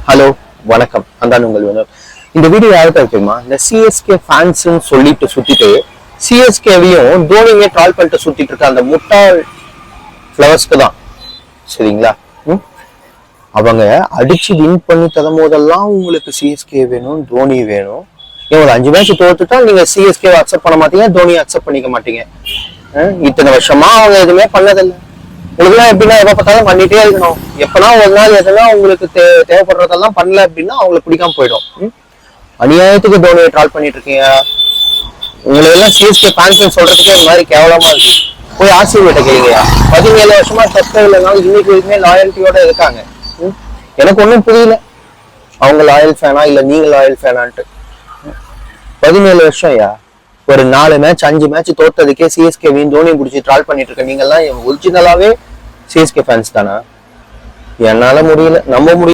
Hello, வணக்கம். அதான் உங்கள் வேணும். இந்த வீடியோ யாருக்காக தெரியுமா? இந்த சிஎஸ்கே ஃபேன்ஸ்ன்னு சொல்லிட்டு சுத்திட்டு சிஎஸ்கேவையும் தோனியே ட்ரால் பண்ணிட்டு சுத்திட்டு இருக்க அந்த முட்டாள் ஃபிளவர்ஸ்க்கு தான். சரிங்களா? அவங்க அடிச்சு வின் பண்ணி தரும் போதெல்லாம் உங்களுக்கு சிஎஸ்கே வேணும், தோனி வேணும். ஒரு 5 மேட்ச் தோத்துட்டா நீங்க சிஎஸ்கே அக்செப்ட் பண்ண மாட்டீங்க, தோனியை அக்செப்ட் பண்ணிக்க மாட்டீங்க. இத்தனை வருஷமா அவங்க எதுவுமே பண்ணதில்லை. உங்களுக்குலாம் எப்படின்னா எப்ப பார்த்தாலும் பண்ணிட்டே இருக்கணும். எப்பனா ஒரு நாள் எதுனா உங்களுக்கு தேவைப்படுறதெல்லாம் பண்ணல அப்படின்னா அவங்களுக்கு பிடிக்காம போயிடும். அநியாயத்துக்கு தோனியை ட்ரால் பண்ணிட்டு இருக்கீங்க. உங்களை எல்லாம் சிஎஸ்கே ஃபேன்ஸ் சொல்றதுக்கே இந்த மாதிரி கேவலமா இருக்கு. போய் ஆர்சிபி கேளுங்கயா. 17 வருஷமா சத்த இல்லைனாலும் இன்னைக்கு வரைக்குமே லாயல்ட்டியோட இருக்காங்க. எனக்கு ஒன்றும் புரியல, அவங்க லாயல் ஃபேனா இல்ல நீங்க லாயல் ஃபேனான்ட்டு. 17 வருஷம் யா, ஒரு 4 மேட்ச் 5 மேட்ச் தோத்ததுக்கே சிஎஸ்கே தோனி பிடிச்சி ட்ரால் பண்ணிட்டு இருக்க நீங்க எல்லாம் ஒரிஜினலாவே சிஎஸ்கே ஃபேன்ஸ் தானா? என்னால முடியல, நம்ப முடியல.